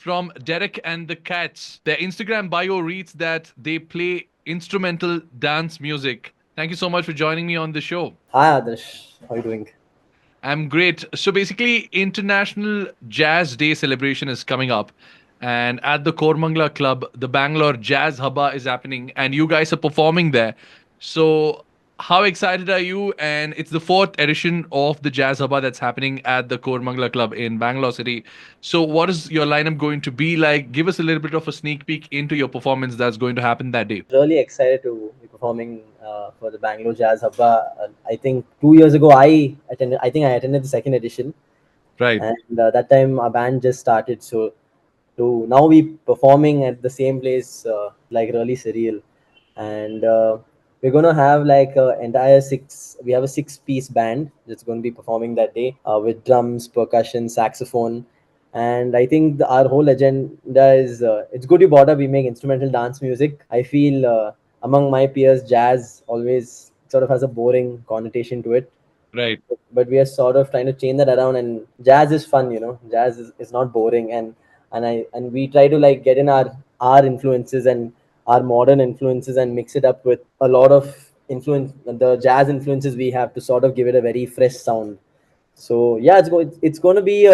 from Derek and the Cats. Their Instagram bio reads that they play instrumental dance music. Thank you so much for joining me on the show. Hi Adarsh, how are you doing? I'm great. So basically, International Jazz Day celebration is coming up. And at the Kormangla Club, the Bangalore Jazz Habba is happening, and you guys are performing there. So, how excited are you? And it's the fourth edition of the Jazz Habba that's happening at the Kormangla Club in Bangalore City. So, what is your lineup going to be like? Give us a little bit of a sneak peek into your performance that's going to happen that day. Really excited to be performing for the Bangalore Jazz Habba. I think 2 years ago I attended. I think I attended the second edition, Right. and that time our band just started. So to now be performing at the same place, like really surreal. And we're gonna have like a entire six. We have a six-piece band that's going to be performing that day with drums, percussion, saxophone. And I think our whole agenda is it's good you brought up. We make instrumental dance music. I feel among my peers, jazz always sort of has a boring connotation to it, Right. but we are sort of trying to change that around. And jazz is fun, jazz is not boring. And we try to like get in our influences and our modern influences and mix it up with a lot of influence, the jazz influences we have, to sort of give it a very fresh sound. So yeah, it's going to be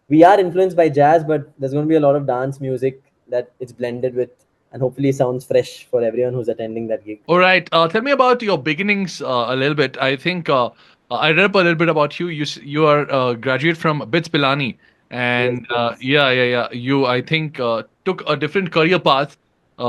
we are influenced by jazz, but there's going to be a lot of dance music that it's blended with, and hopefully sounds fresh for everyone who's attending that gig. All right. Tell me about your beginnings a little bit. I think I read up a little bit about you. You are a graduate from BITS Pilani, Yes, and yes. yeah. You, I think, took a different career path,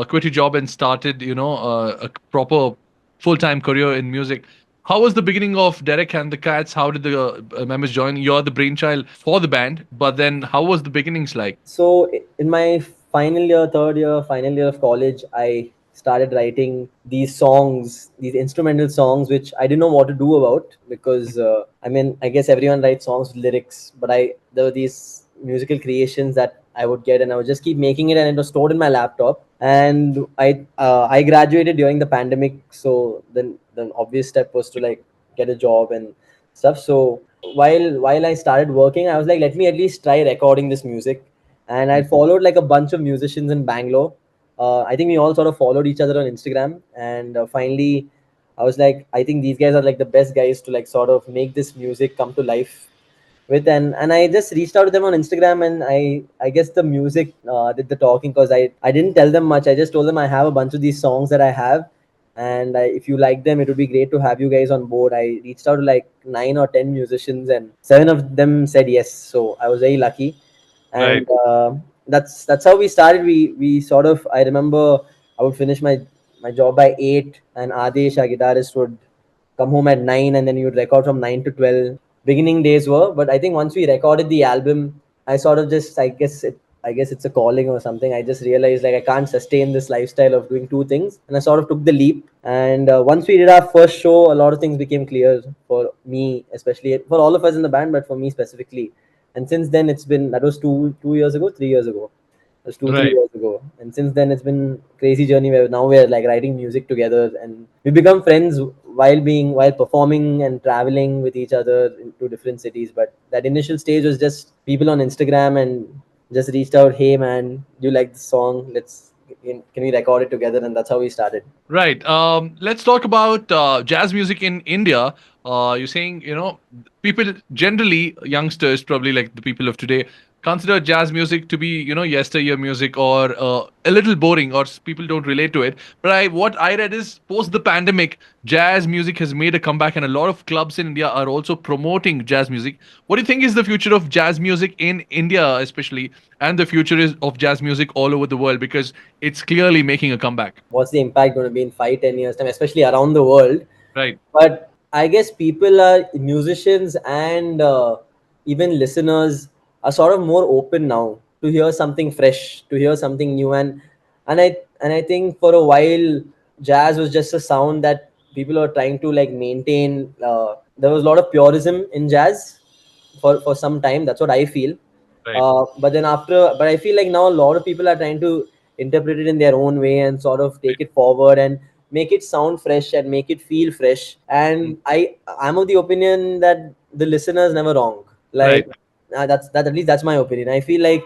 quit your job, and started, a proper full-time career in music. How was the beginning of Derek and the Cats? How did the members join? You're the brainchild for the band, but then how was the beginnings like? So in my final year of college, I started writing these songs, these instrumental songs, which I didn't know what to do about, because I mean, I guess everyone writes songs with lyrics, but there were these musical creations that I would get, and I would just keep making it, and it was stored in my laptop. And I graduated during the pandemic, so then the obvious step was to like get a job and stuff. So while I started working, I was like, let me at least try recording this music. And I followed like a bunch of musicians in Bangalore. I think we all sort of followed each other on Instagram, and finally, I was like, I think these guys are like the best guys to like sort of make this music come to life with. And I just reached out to them on Instagram, and I guess the music did the talking, because I didn't tell them much. I just told them I have a bunch of these songs that I have, and if you like them, it would be great to have you guys on board. I reached out to like 9 or 10 musicians, and 7 of them said yes, so I was very lucky. Right. And that's how we started. We sort of, I remember I would finish my job by 8, and Adesh, our guitarist, would come home at 9, and then you would record from 9 to 12. Beginning days were, but I think once we recorded the album, I sort of just, I guess it's a calling or something. I just realized like I can't sustain this lifestyle of doing two things, and I sort of took the leap. And once we did our first show, a lot of things became clear for me, especially for all of us in the band, but for me specifically. And since then, it's been, that was 2 years ago, 3 years ago. It was two, three Right. years ago. And since then, it's been crazy journey where now we're like writing music together, and we become friends while performing and traveling with each other into different cities. But that initial stage was just people on Instagram, and just reached out, hey man, do you like this song? Can we record it together? And that's how we started. Right. Let's talk about jazz music in India. You're saying, people generally, youngsters, probably like the people of today, consider jazz music to be, yesteryear music or a little boring, or people don't relate to it. But what I read is post the pandemic, jazz music has made a comeback, and a lot of clubs in India are also promoting jazz music. What do you think is the future of jazz music in India, especially, and the future is of jazz music all over the world, because it's clearly making a comeback. What's the impact going to be in 5, 10 years time, especially around the world? Right. But I guess people are musicians, and even listeners are sort of more open now to hear something fresh, to hear something new. And I think for a while, jazz was just a sound that people are trying to like maintain. There was a lot of purism in jazz for some time. That's what I feel. Right. But I feel like now a lot of people are trying to interpret it in their own way and sort of take it forward and make it sound fresh and make it feel fresh. Mm. And I'm of the opinion that the listener is never wrong. Right. Like, that at least that's my opinion. I feel like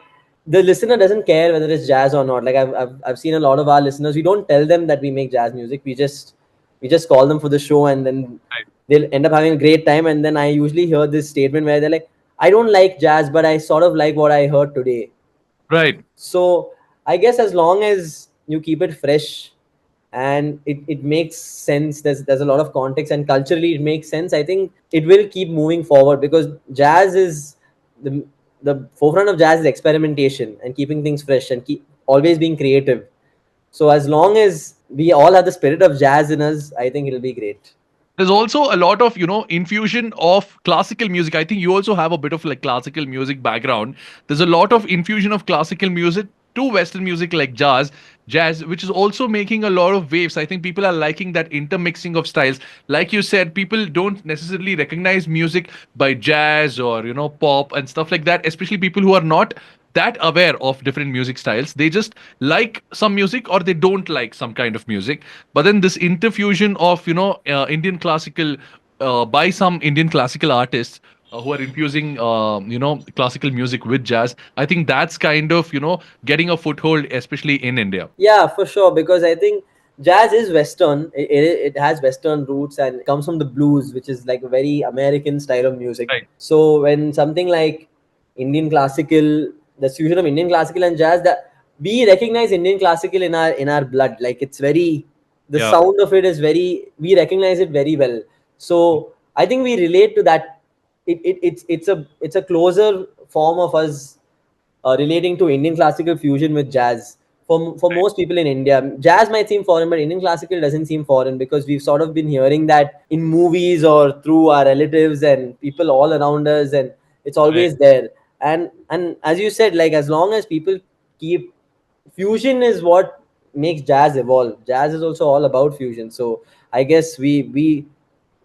the listener doesn't care whether it's jazz or not. Like I've seen a lot of our listeners. We don't tell them that we make jazz music. We just call them for the show, and then Right. they'll end up having a great time. And then I usually hear this statement where they're like, "I don't like jazz, but I sort of like what I heard today." Right. So I guess as long as you keep it fresh and it makes sense, there's a lot of context and culturally it makes sense. I think it will keep moving forward because jazz is the the forefront of jazz is experimentation and keeping things fresh and keep always being creative. So as long as we all have the spirit of jazz in us, I think it'll be great. There's also a lot of infusion of classical music. I think you also have a bit of like classical music background. There's a lot of infusion of classical music to western music like jazz, which is also making a lot of waves. I think people are liking that intermixing of styles. Like you said, people don't necessarily recognize music by jazz or pop and stuff like that, especially people who are not that aware of different music styles. They just like some music or they don't like some kind of music. But then this interfusion of Indian classical by some Indian classical artists who are infusing classical music with jazz. I think that's kind of getting a foothold, especially in India. Yeah, for sure. Because I think jazz is Western. It has Western roots and it comes from the blues, which is like a very American style of music. Right. So when something like Indian classical, the fusion of Indian classical and jazz, that we recognize Indian classical in our blood. Like it's very, the Yeah. sound of it is very, we recognize it very well. So I think we relate to that. It's a closer form of us relating to Indian classical fusion with jazz. For Right. most people in India, jazz might seem foreign, but Indian classical doesn't seem foreign because we've sort of been hearing that in movies or through our relatives and people all around us, and it's Right. always there. And as you said, like as long as people keep, fusion is what makes jazz evolve. Jazz is also all about fusion. So I guess we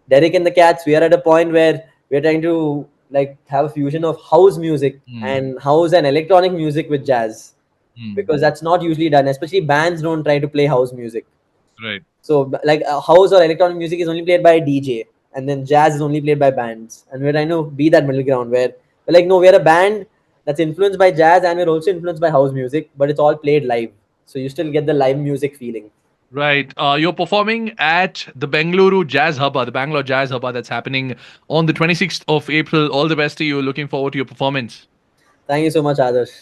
Derek and the Cats, we are at a point where we're trying to like have a fusion of house music Mm. and house and electronic music with jazz Mm. because that's not usually done. Especially bands don't try to play house music. Right. So like house or electronic music is only played by a DJ, and then jazz is only played by bands. And we're trying to be that middle ground where we're like, no, we're a band that's influenced by jazz and we're also influenced by house music, but it's all played live. So you still get the live music feeling. Right. You're performing at the Bengaluru Jazz Habba, the Bangalore Jazz Habba that's happening on the 26th of April. All the best to you. Looking forward to your performance. Thank you so much, Adarsh.